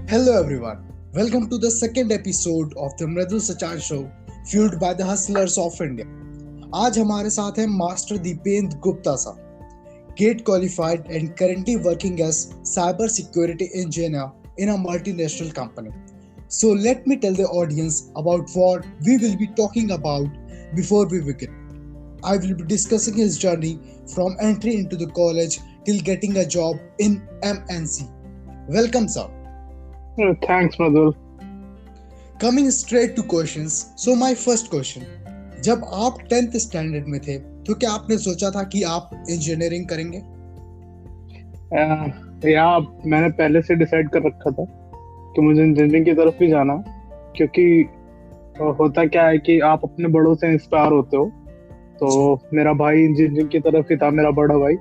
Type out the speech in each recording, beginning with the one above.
Hello everyone. Welcome to the second episode of the Mridul Sachan Show, fueled by the Hustlers of India. आज हमारे साथ हैं master Dipendra Gupta साहब, gate qualified and currently working as cyber security engineer in a multinational company. So let me tell the audience about what we will be talking about before we begin. I will be discussing his journey from entry into the college till getting a job in MNC. Welcome, sir. Thanks, Madhul. Coming straight to questions. So my first question. जब आप 10th standard में थे तो क्या आपने सोचा था कि आप इंजीनियरिंग करेंगे? मैंने पहले से डिसाइड कर रखा था कि मुझे इंजीनियरिंग की तरफ भी जाना, क्योंकि होता क्या है कि आप अपने बड़ों से इंस्पायर होते हो। तो मेरा भाई इंजीनियरिंग की तरफ ही था, मेरा बड़ा भाई।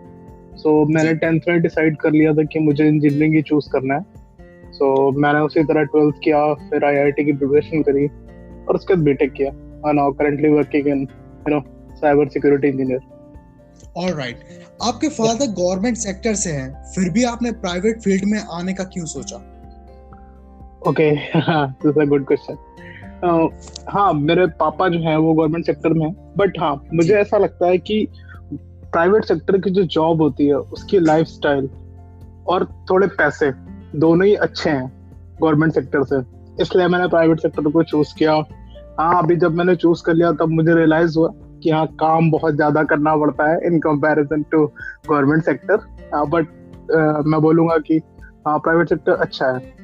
सो मैंने 10th में डिसाइड कर लिया था कि मुझे इंजीनियरिंग ही चूज करना है। सो मैंने उसी तरह 12th किया, फिर IIT की प्रिपरेशन करी और उसके बाद बीटेक किया। Now currently working in cyber security engineer. Alright, आपके फादर गवर्नमेंट सेक्टर से हैं, फिर भी आपने प्राइवेट फील्ड में आने का क्यों सोचा? Okay, this is a good question. हाँ, मेरे पापा जो हैं वो गवर्नमेंट सेक्टर में हैं, बट हाँ मुझे ऐसा लगता है कि प्राइवेट सेक्टर की जो जॉब होती है उसकी लाइफस्टाइल और थोड़े पैसे दोनों ही अच्छे हैं गवर्नमेंट सेक्टर से, इसलिए मैंने प्राइवेट सेक्टर को चूज किया। हाँ, अभी जब मैंने चूज कर लिया तब मुझे रियलाइज हुआ कि हाँ, काम बहुत ज्यादा करना पड़ता है in comparison to government sector, but मैं बोलूंगा कि हाँ, प्राइवेट सेक्टर अच्छा है।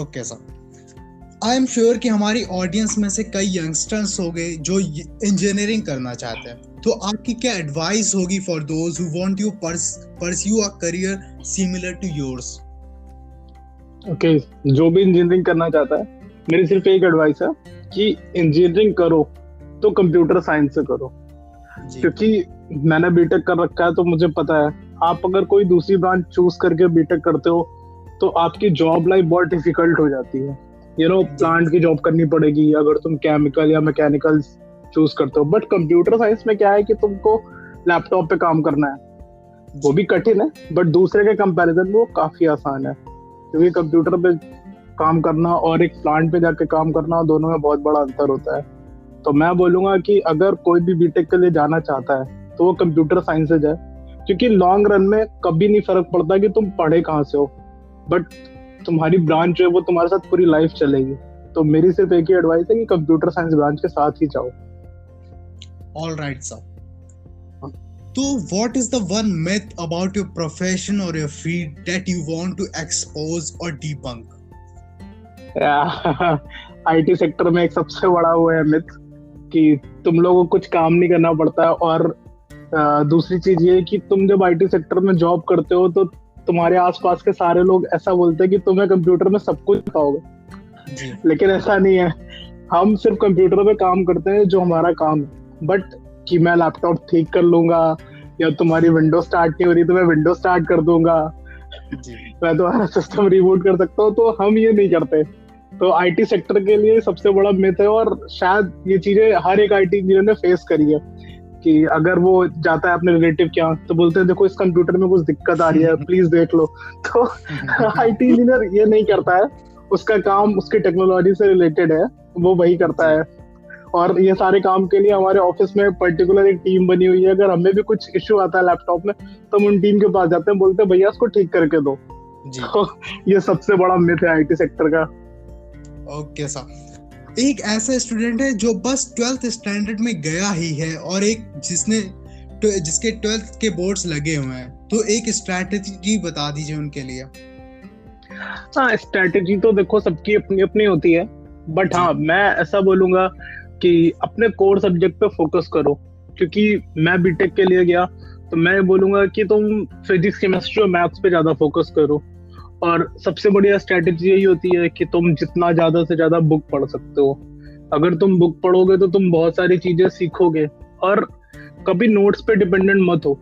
Okay sir, I am sure कि हमारी ऑडियंस में से कई यंगस्टर्स हो गए जो इंजीनियरिंग करना चाहते हैं, तो आपकी क्या एडवाइस होगी for those who want to pursue a career similar to yours? Okay, जो भी इंजीनियरिंग करना चाहता है, मेरी सिर्फ एक एडवाइस है कि इंजीनियरिंग करो तो कंप्यूटर साइंस से करो, क्योंकि मैंने बीटेक कर रखा है तो मुझे पता है आप अगर कोई दूसरी ब्रांच चूज करके बीटेक करते हो तो आपकी जॉब लाइफ बहुत डिफिकल्ट हो जाती है। प्लांट की जॉब करनी पड़ेगी अगर तुम केमिकल या मैकेनिकल चूज करते हो, बट कंप्यूटर साइंस में क्या है कि तुमको लैपटॉप पे काम करना है, वो भी कठिन है बट दूसरे के कंपैरिजन में वो काफी आसान है, क्योंकि कंप्यूटर पे काम करना और एक प्लांट पे जाके काम करना, दोनों में बहुत बड़ा अंतर होता है। तो मैं बोलूंगा कि अगर कोई भी बीटेक के लिए जाना चाहता है तो वो कंप्यूटर साइंस से जाए, क्योंकि लॉन्ग रन में कभी नहीं फर्क पड़ता कि तुम पढ़े कहाँ से हो, बट तुम्हारी ब्रांच जो है वो तुम्हारे साथ पूरी लाइफ चलेगी। तो मेरी सिर्फ एक ही एडवाइस है कि कंप्यूटर साइंस ब्रांच के साथ ही जाओ। ऑलराइट सर, तो what is the one myth about your profession or your field that you want to expose or debunk? IT sector में एक सबसे बड़ा वो है मिथ कि तुम लोगों को कुछ काम नहीं करना पड़ता है, और दूसरी चीज ये है कि तुम जब IT सेक्टर में जॉब करते हो तो तुम्हारे आसपास के सारे लोग ऐसा बोलते हैं कि तुम्हें कंप्यूटर में सब कुछ पाओगे, लेकिन ऐसा नहीं है। हम सिर्फ कंप्यूटर पे काम करते हैं जो हमारा काम है, बट कि मैं लैपटॉप ठीक कर लूंगा या तुम्हारी विंडो स्टार्ट नहीं हो रही तो मैं विंडो स्टार्ट कर दूंगा, मैं तुम्हारा सिस्टम रिबूट कर सकता हूँ, तो हम ये नहीं करते। तो IT सेक्टर के लिए सबसे बड़ा मिथ है, और शायद ये चीजें हर एक IT इंजीनियर ने फेस करी है कि अगर वो जाता है अपने रिलेटिव के यहाँ तो बोलते हैं देखो इस कंप्यूटर में कुछ दिक्कत आ रही है, प्लीज देख लो। तो IT इंजीनियर ये नहीं करता है, उसका काम उसकी टेक्नोलॉजी से रिलेटेड है, वो वही करता है। और ये सारे काम के लिए हमारे ऑफिस में पर्टिकुलर एक टीम बनी हुई है, अगर हमें भी कुछ इश्यू आता है लैपटॉप में तो हम उन टीम के पास जाते हैं, बोलते हैं भैया इसको ठीक करके दो। तो ये सबसे बड़ा मिथ है IT सेक्टर का। ओके सर, एक ऐसा स्टूडेंट है जो बस 12th स्टैंडर्ड में गया ही है और एक जिसके 12th के बोर्ड्स लगे हुए हैं, तो एक स्ट्रैटेजी बता दीजिए उनके लिए। हाँ, स्ट्रैटेजी तो देखो सबकी अपनी अपनी होती है, बट हाँ मैं ऐसा बोलूंगा कि अपने कोर सब्जेक्ट पे फोकस करो, क्योंकि मैं बीटेक के लिए गया तो मैं बोलूंगा कि तुम फिजिक्स, केमिस्ट्री और मैथ्स पे ज्यादा फोकस करो। और सबसे बढ़िया स्ट्रैटेजी यही होती है कि तुम जितना ज्यादा से ज्यादा बुक पढ़ सकते हो। अगर तुम बुक पढ़ोगे तो तुम बहुत सारी चीजें सीखोगे, और कभी नोट्स पे डिपेंडेंट मत हो।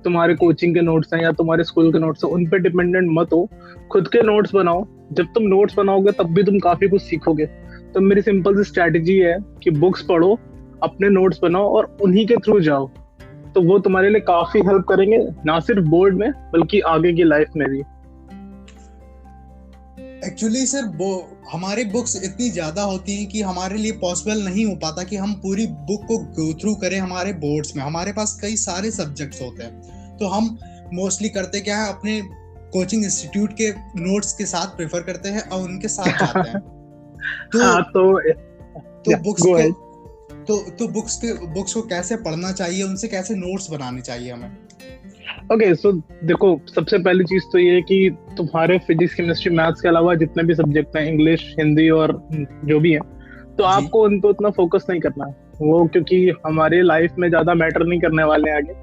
तुम्हारे कोचिंग के नोट्स हैं या तुम्हारे स्कूल के नोट्स हैं, उन पे डिपेंडेंट मत हो, खुद के नोट्स बनाओ। जब तुम नोट्स बनाओगे तब भी तुम काफी कुछ सीखोगे। तो मेरी सिंपल सी स्ट्रैटेजी है कि बुक्स पढ़ो, अपने नोट्स बनाओ और उन्हीं के थ्रू जाओ, तो वो तुम्हारे लिए काफी हेल्प करेंगे, ना सिर्फ बोर्ड में बल्कि आगे की लाइफ में भी। एक्चुअली सर वो हमारी बुक्स इतनी ज्यादा होती हैं कि हमारे लिए पॉसिबल नहीं हो पाता कि हम पूरी बुक को गो थ्रू करें। हमारे बोर्ड्स में हमारे पास कई सारे सब्जेक्ट्स होते हैं, तो हम मोस्टली करते क्या है, अपने कोचिंग इंस्टीट्यूट के नोट्स के साथ प्रेफर करते हैं और उनके साथ जाते हैं। तो हाँ, तो बुक्स को कैसे पढ़ना चाहिए, उनसे कैसे नोट्स बनाने चाहिए हमें? ओके, सो देखो, सबसे पहली चीज तो ये है कि तुम्हारे फिजिक्स, केमिस्ट्री, मैथ्स के अलावा जितने भी सब्जेक्ट हैं, इंग्लिश, हिंदी और जो भी है, तो आपको उन पे उतना फोकस नहीं करना है वो, क्योंकि हमारे लाइफ में ज्यादा मैटर नहीं करने वाले हैं आगे।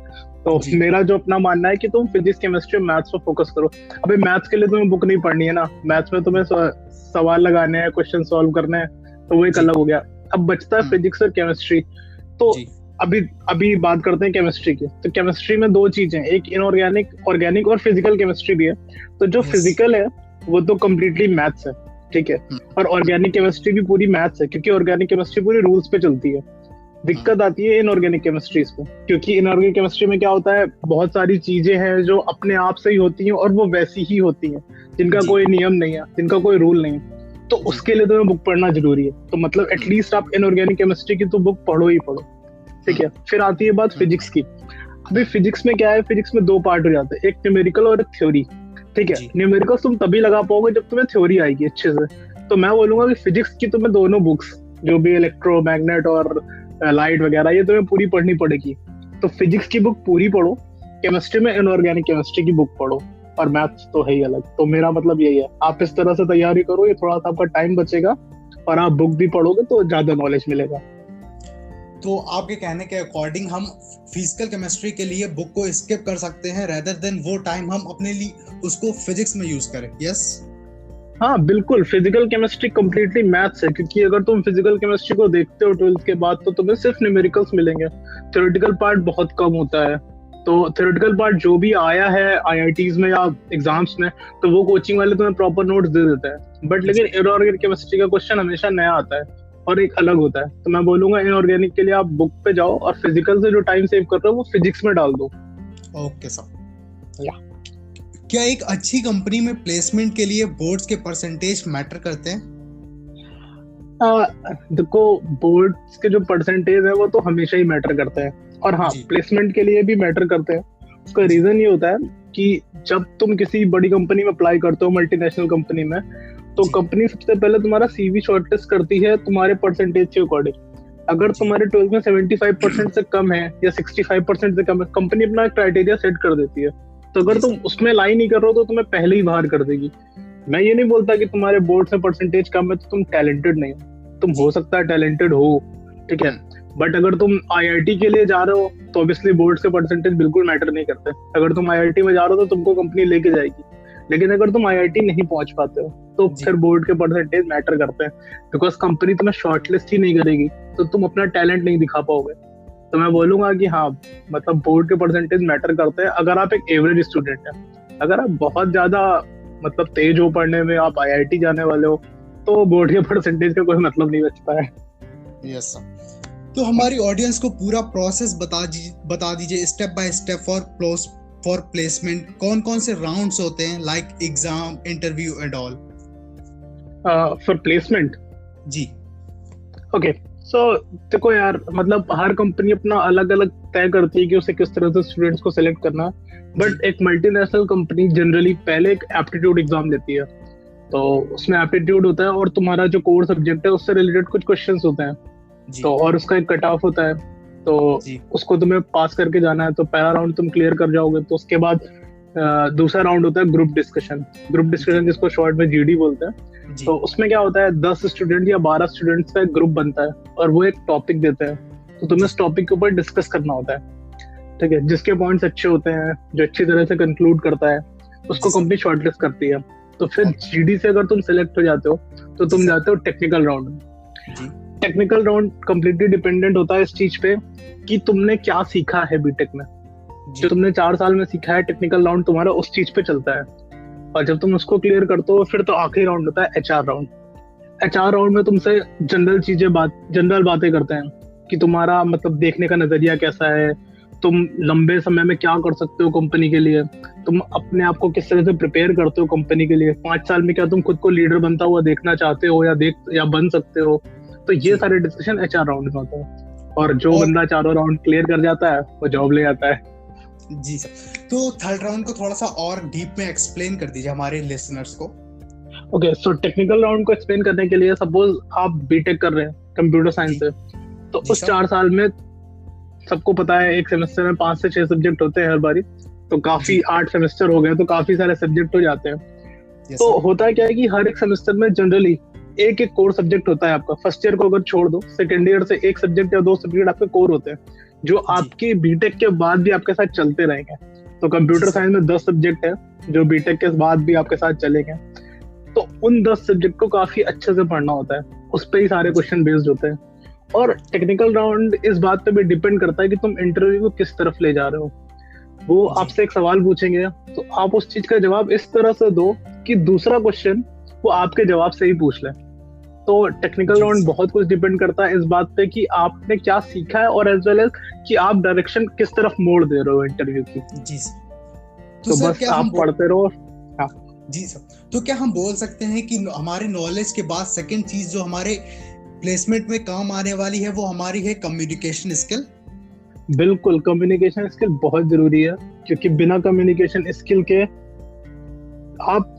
तो मेरा जो अपना मानना है कि तुम फिजिक्स, केमिस्ट्री और मैथ्स पे फोकस करो। अभी मैथ्स के लिए तुम्हें बुक नहीं पढ़नी है ना, मैथ्स में तुम्हें सवाल लगाने हैं, क्वेश्चन सॉल्व करने हैं, तो वो एक अलग हो गया। अब बचता है फिजिक्स और केमिस्ट्री। तो अभी बात करते हैं केमिस्ट्री की। तो केमिस्ट्री में दो चीजें, एक इनऑर्गेनिक, ऑर्गेनिक और फिजिकल केमिस्ट्री भी है। तो जो फिजिकल है वो तो कम्प्लीटली मैथ्स है, ठीक है, और ऑर्गेनिक केमिस्ट्री भी पूरी मैथ्स है, क्योंकि ऑर्गेनिक केमिस्ट्री पूरी रूल्स पे चलती है। दिक्कत आती है इनऑर्गेनिक केमिस्ट्रीज पे, क्योंकि इनऑर्गेनिक केमिस्ट्री में क्या होता है, बहुत सारी चीजें हैं जो अपने आप से ही होती हैं और वो वैसी ही होती हैं, जिनका कोई नियम नहीं है, जिनका कोई रूल नहीं है। तो उसके लिए तुम्हें बुक पढ़ना जरूरी है। तो मतलब एटलीस्ट आप इनऑर्गेनिक केमिस्ट्री की तो बुक पढ़ो ही पढ़ो, ठीक है। फिर आती है बात फिजिक्स की। अभी फिजिक्स में क्या है, फिजिक्स में दो पार्ट हो जाते हैं, एक न्यूमेरिकल और एक थ्योरी, ठीक है। न्यूमेरिकल तुम तभी लगा पाओगे जब तुम्हें थ्योरी आएगी अच्छे से। तो मैं बोलूंगा कि फिजिक्स की तुम्हें दोनों बुक्स, जो भी इलेक्ट्रोमैग्नेट और लाइट वगैरह, ये तुम्हें पूरी पढ़नी पड़ेगी। तो फिजिक्स की बुक पूरी पढ़ो, केमिस्ट्री में इनऑर्गेनिक केमिस्ट्री की बुक पढ़ो, और मैथ्स तो है ही अलग। तो मेरा मतलब यही है, आप इस तरह से तैयारी करो, ये थोड़ा सा आपका टाइम बचेगा और आप बुक भी पढ़ोगे तो ज्यादा नॉलेज मिलेगा। तो आपके कहने के अकॉर्डिंग हम फिजिकल केमिस्ट्री के लिए बुक को स्किप कर सकते हैं, रेदर देन वो टाइम हम अपने लिए उसको फिजिक्स में यूज करें। यस, हाँ बिल्कुल, फिजिकल केमिस्ट्री कम्प्लीटली मैथ्स है, क्योंकि अगर तुम फिजिकल केमिस्ट्री को देखते हो 12th के बाद, तो तुम्हें सिर्फ न्यूमेरिकल्स मिलेंगे, थ्योरेटिकल पार्ट बहुत कम होता है। तो थ्योरेटिकल पार्ट जो भी आया है आईआईटीज में या एग्जाम्स में, तो वो कोचिंग वाले तुम्हें प्रॉपर नोट्स दे देते हैं। बट लेकिन इनऑर्गेनिक केमिस्ट्री का क्वेश्चन हमेशा नया आता है और एक अलग होता है। तो मैं बोलूंगा इनऑर्गेनिक के लिए आप बुक पे जाओ, और फिजिकल से जो टाइम सेव कर रहे हो वो फिजिक्स में डाल दो। Okay sir. क्या एक अच्छी कंपनी में प्लेसमेंट के लिए बोर्ड्स के परसेंटेज मैटर करते हैं? देखो, बोर्ड्स के जो परसेंटेज है वो तो हमेशा ही मैटर करते हैं, और हाँ, प्लेसमेंट के लिए भी मैटर करते हैं। उसका रीजन ये होता है कि जब तुम किसी बड़ी कंपनी में अप्लाई करते हो, मल्टीनेशनल कंपनी में, तो कंपनी सबसे पहले तुम्हारा सीवी शॉर्टलिस्ट करती है तुम्हारे परसेंटेज के अकॉर्डिंग। अगर तुम्हारे 12th में 75% से कम है या 65% से कम है, कंपनी अपना क्राइटेरिया सेट कर देती है। तो अगर तुम उसमें लाइन नहीं कर रहे हो तो तुम्हें पहले ही बाहर कर देगी। मैं ये नहीं बोलता कि तुम्हारे बोर्ड से परसेंटेज कम है तो तुम टैलेंटेड नहीं हो, तुम हो सकता है टैलेंटेड हो, ठीक है। बट अगर तुम आईआईटी के लिए जा रहे हो तो ऑब्वियसली बोर्ड के परसेंटेज बिल्कुल मैटर नहीं करते। अगर तुम आईआईटी में जा रहे हो तो तुमको कंपनी लेके जाएगी, लेकिन अगर तुम आईआईटी नहीं पहुंच पाते हो तो फिर बोर्ड के परसेंटेज मैटर करते हैं, बिकॉज कंपनी तुम्हें शॉर्टलिस्ट ही नहीं करेगी तो तुम अपना टैलेंट नहीं दिखा पाओगे। तो मैं बोलूंगा कि हाँ, मतलब बोर्ड के परसेंटेज मैटर करते हैं अगर आप एक एवरेज स्टूडेंट है। अगर आप बहुत ज्यादा मतलब तेज हो पढ़ने में, आप आईआईटी जाने वाले हो, तो बोर्ड के परसेंटेज का कोई मतलब नहीं बचता है। Yes sir. तो हमारी ऑडियंस को पूरा प्रोसेस बता दीजिए step by step for placement. कौन कौन से राउंड्स होते हैं, like exam, interview and all? For placement जी। ओके, सो देखो यार, मतलब हर कंपनी अपना अलग अलग तय करती है कि उसे किस तरह से स्टूडेंट्स को सिलेक्ट करना है। बट एक मल्टीनेशनल कंपनी जनरली पहले एक एप्टीट्यूड एग्जाम लेती है। तो उसमें एप्टीट्यूड होता है और तुम्हारा जो कोर सब्जेक्ट है उससे रिलेटेड कुछ क्वेश्चंस होते हैं। तो और उसका एक कट ऑफ होता है, तो उसको तुम्हें पास करके जाना है। तो पहला राउंड तुम क्लियर कर जाओगे तो उसके बाद दूसरा राउंड होता है ग्रुप डिस्कशन जिसको शॉर्ट में जीडी बोलते हैं। तो उसमें क्या होता है, 10 स्टूडेंट या 12 स्टूडेंट्स का एक ग्रुप बनता है और वो एक टॉपिक देते हैं। तो तुम्हें उस टॉपिक के ऊपर डिस्कस करना होता है, ठीक है। जिसके पॉइंट्स अच्छे होते हैं, जो अच्छी तरह से कंक्लूड करता है, उसको कंपनी शॉर्टलिस्ट करती है। तो फिर जीडी से अगर तुम सिलेक्ट हो जाते हो तो तुम जाते हो टेक्निकल राउंड में। टेक्निकल राउंड कंप्लीटली डिपेंडेंट होता है इस चीज पे कि तुमने क्या सीखा है बीटेक में। जो तुमने 4 साल में सीखा है, टेक्निकल राउंड तुम्हारा उस चीज पे चलता है। और जब तुम उसको क्लियर करते हो फिर तो आखिरी राउंड होता है एचआर राउंड। एचआर राउंड में तुमसे जनरल बातें करते हैं कि तुम्हारा मतलब देखने का नजरिया कैसा है, तुम लंबे समय में क्या कर सकते हो कंपनी के लिए, तुम अपने आप को किस तरह से प्रिपेयर करते हो कंपनी के लिए, 5 साल में क्या तुम खुद को लीडर बनता हुआ देखना चाहते हो या बन सकते हो। तो ये सारे डिस्कशन एचआर राउंड में होते हैं, और जो बंदा चारों राउंड क्लियर कर जाता है वो जॉब ले जाता है। जी सर, तो थर्ड राउंड को थोड़ा सा और डीप में एक्सप्लेन कर दीजिए हमारे लिसनर्स को। ओके, सो टेक्निकल राउंड को एक्सप्लेन करने के लिए, सपोज आप बीटेक कर रहे हैं कंप्यूटर साइंस से, तो उस 4 साल में सबको पता है एक सेमेस्टर में 5 से 6 सब्जेक्ट होते हैं हर बारी, तो काफी 8 सेमेस्टर हो गए तो काफी सारे सब्जेक्ट हो जाते हैं। तो होता है क्या है कि हर एक सेमेस्टर में जनरली एक एक कोर सब्जेक्ट होता है आपका। फर्स्ट ईयर को अगर छोड़ दो, सेकेंड ईयर से एक सब्जेक्ट या 2 सब्जेक्ट आपके कोर होते हैं, जो आपके बीटेक के बाद भी आपके साथ चलते रहेंगे। तो कंप्यूटर साइंस में 10 सब्जेक्ट है जो बीटेक के बाद भी आपके साथ चलेंगे। तो उन 10 सब्जेक्ट को काफी अच्छे से पढ़ना होता है, उस पर ही सारे क्वेश्चन बेस्ड होते हैं। और टेक्निकल राउंड इस बात पे भी डिपेंड करता है कि तुम इंटरव्यू को किस तरफ ले जा रहे हो। वो आपसे एक सवाल पूछेंगे तो आप उस चीज का जवाब इस तरह से दो कि दूसरा क्वेश्चन वो आपके जवाब से ही पूछ ले। तो टेक्निकल राउंड बहुत कुछ डिपेंड करता है इस बात पे कि आपने क्या सीखा है, और एज वेल एज कि आप डायरेक्शन किस तरफ मोड़ दे रहे हो इंटरव्यू की। जी सर, तो बस आप पढ़ते रहो। हाँ जी सर, तो क्या हम बोल सकते हैं कि हमारे नॉलेज के बाद सेकंड चीज जो हमारे प्लेसमेंट में काम आने वाली है वो हमारी है कम्युनिकेशन स्किल? बिल्कुल, कम्युनिकेशन स्किल बहुत जरूरी है, क्योंकि बिना कम्युनिकेशन स्किल के आप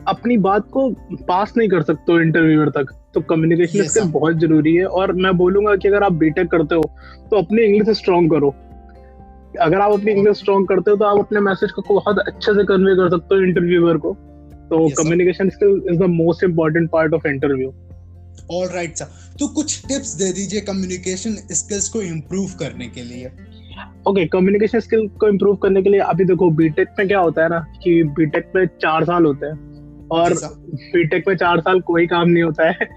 अपनी बात को पास नहीं कर सकते हो इंटरव्यूअर तक। तो कम्युनिकेशन स्किल बहुत जरूरी है। और मैं बोलूंगा कि अगर आप बीटेक करते हो तो अपनी इंग्लिश स्ट्रॉन्ग करो। अगर आप अपनी इंग्लिश स्ट्रॉन्ग करते हो तो आप अपने मैसेज को बहुत अच्छे से कन्वे कर सकते हो इंटरव्यूअर को। तो communication skill is the most important part of interview. Alright sir, तो कुछ टिप्स दे दीजिए कम्युनिकेशन स्किल्स को इम्प्रूव करने के लिए। ओके, कम्युनिकेशन स्किल को इम्प्रूव करने के लिए अभी देखो बीटेक में क्या होता है ना कि बीटेक में 4 साल होते हैं, और बीटेक में 4 साल कोई काम नहीं होता है।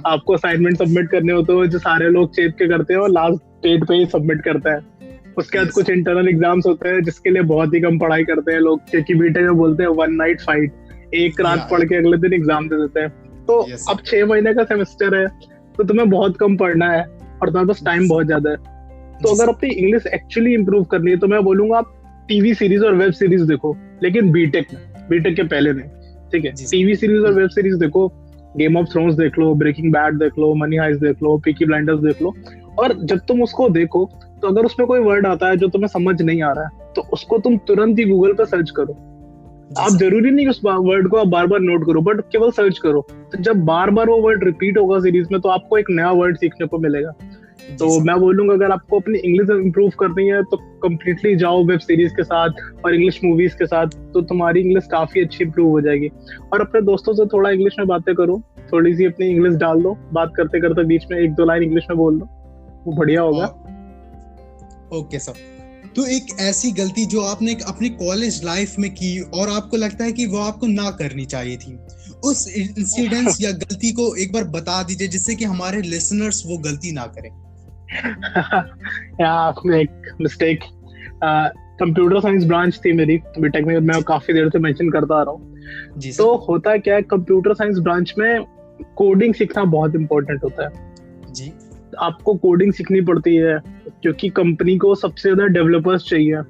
आपको असाइनमेंट सबमिट करने होते हैं जो सारे लोग चेप के करते हैं और लास्ट डेट पे ही सबमिट करते हैं। उसके बाद कुछ इंटरनल एग्जाम्स होते हैं जिसके लिए बहुत ही कम पढ़ाई करते हैं लोग, क्योंकि बीटेक में बोलते हैं 1 नाइट फाइट, एक रात पढ़ के अगले दिन एग्जाम दे देते हैं। तो अब 6 महीने का सेमेस्टर है तो तुम्हें बहुत कम पढ़ना है और तुम्हारे पास टाइम बहुत ज्यादा है। तो अगर अपनी इंग्लिश एक्चुअली इंप्रूव करनी है तो मैं बोलूंगा आप टीवी सीरीज और वेब सीरीज देखो, लेकिन बीटेक के पहले नहीं, ठीक है। टीवी सीरीज और वेब सीरीज देखो, गेम ऑफ थ्रोन्स देख लो, ब्रेकिंग बैड देख लो, मनी हाइस्ट देख लो, पीकी ब्लाइंडर्स देख लो। और जब तुम उसको देखो तो अगर उसमें कोई वर्ड आता है जो तुम्हें समझ नहीं आ रहा है तो उसको तुम तुरंत ही गूगल पे सर्च करो। आप जरूरी नहीं उस वर्ड को आप बार बार नोट करो, बट केवल सर्च करो। तो जब बार बार वो वर्ड रिपीट होगा सीरीज में तो आपको एक नया वर्ड सीखने को मिलेगा। तो मैं बोलूंगा अगर आपको अपनी इंग्लिश इंप्रूव करनी है तो कंप्लीटली जाओ वेब सीरीज के साथ और इंग्लिश मूवीज के साथ, तो तुम्हारी इंग्लिश काफी अच्छी इंप्रूव हो जाएगी। और अपने दोस्तों से थोड़ा इंग्लिश में बातें करो, थोड़ी सी अपनी इंग्लिश डाल दो, बात करते करते बीच में 1-2 लाइन इंग्लिश में बोल दो, वो बढ़िया होगा। ओके सर, तो एक ऐसी गलती जो आपने अपनी कॉलेज लाइफ में की और आपको लगता है कि वो आपको ना करनी चाहिए थी, उस इंसिडेंस या गलती को एक बार बता दीजिए जिससे कि हमारे लिसनर्स वो गलती ना करें। एक मिस्टेक, कंप्यूटर साइंस ब्रांच थी मेरी बीटेक में, मैं काफी देर से मेंशन करता आ रहा हूँ। तो होता क्या है, कंप्यूटर साइंस ब्रांच में कोडिंग सीखना बहुत इंपॉर्टेंट होता है जी। आपको कोडिंग सीखनी पड़ती है क्योंकि कंपनी को सबसे ज्यादा डेवलपर्स चाहिए।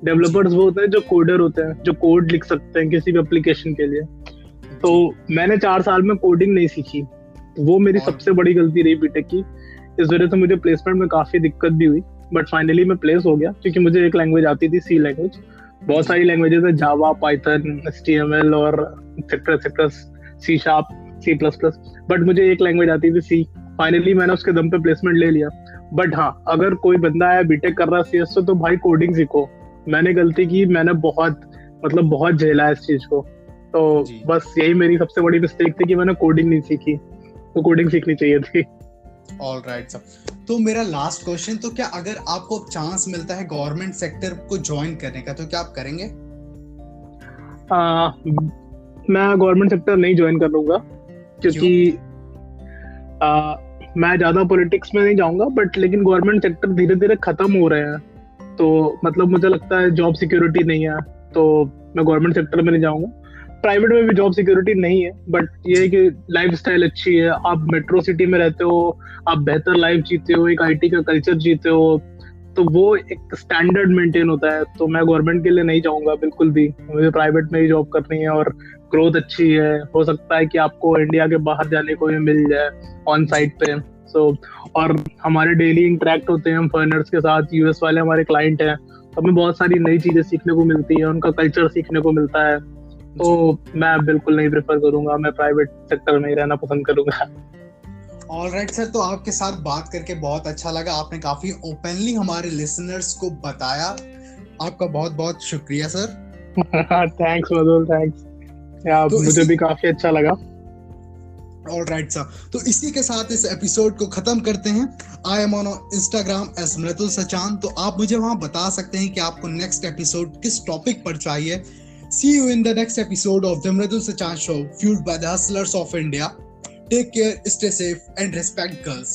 डेवलपर्स वो होते हैं जो कोडर होते हैं, जो कोड लिख सकते हैं किसी भी एप्लीकेशन के लिए। तो मैंने 4 साल में कोडिंग नहीं सीखी, वो मेरी सबसे बड़ी गलती रही बीटेक की। इस वजह से मुझे प्लेसमेंट में काफी दिक्कत भी हुई, बट फाइनली मैं प्लेस हो गया क्योंकि मुझे एक लैंग्वेज आती थी, सी लैंग्वेज। बहुत सारी लैंग्वेजेस है, जावा, पाइथन, HTML और etcetera, C sharp, C++, but मुझे एक लैंग्वेज आती थी, सी। फाइनली मैंने उसके दम पे प्लेसमेंट ले लिया। बट हाँ, अगर कोई बंदा है बीटेक कर रहा है CS से, तो भाई कोडिंग सीखो। मैंने गलती की, मैंने बहुत झेला है इस चीज को। तो बस यही मेरी सबसे बड़ी मिस्टेक थी कि मैंने कोडिंग नहीं सीखी, तो कोडिंग सीखनी चाहिए थी। ऑलराइट सर, तो मेरा लास्ट क्वेश्चन, तो क्या अगर आपको चांस मिलता है गवर्नमेंट सेक्टर को ज्वाइन करने का तो क्या आप करेंगे? मैं गवर्नमेंट सेक्टर नहीं ज्वाइन कर लूंगा क्योंकि मैं ज्यादा पॉलिटिक्स में नहीं जाऊंगा, बट लेकिन गवर्नमेंट सेक्टर धीरे धीरे खत्म हो रहे हैं, तो मतलब मुझे लगता है जॉब सिक्योरिटी नहीं है, तो मैं गवर्नमेंट सेक्टर में नहीं जाऊंगा। प्राइवेट में भी जॉब सिक्योरिटी नहीं है, बट ये है कि लाइफस्टाइल अच्छी है, आप मेट्रो सिटी में रहते हो, आप बेहतर लाइफ जीते हो, एक IT का कल्चर जीते हो, तो वो एक स्टैंडर्ड मेंटेन होता है। तो मैं गवर्नमेंट के लिए नहीं चाहूंगा बिल्कुल भी, मुझे प्राइवेट में ही जॉब करनी है और ग्रोथ अच्छी है। हो सकता है कि आपको इंडिया के बाहर जाने को भी मिल जाए ऑन साइट पे। और हमारे डेली इंटरेक्ट होते हैं हम फॉरेनर्स के साथ, यूएस वाले हमारे क्लाइंट हैं, तो हमें बहुत सारी नई चीजें सीखने को मिलती है, उनका कल्चर सीखने को मिलता है। तो मैं बिल्कुल नहीं प्रेफर करूंगा, मैं प्राइवेट सेक्टर में ही रहना पसंद करूंगा। ऑलराइट सर, तो आपके साथ बात करके बहुत अच्छा लगा। आपने काफी ओपनली हमारे लिसनर्स को बताया। आपका बहुत बहुत शुक्रिया सर। थैंक्स मधुर, थैंक्स। तो मुझे भी काफी अच्छा लगा। ऑलराइट सर, तो इसी के साथ इस एपिसोड को खत्म करते हैं। I am on Instagram as Mridul Sachan, तो आप मुझे वहां बता सकते हैं कि आपको नेक्स्ट एपिसोड किस टॉपिक पर चाहिए। See you in the next episode of the Mridul Sachan Show, fueled by the hustlers of India. Take care, stay safe, and respect girls.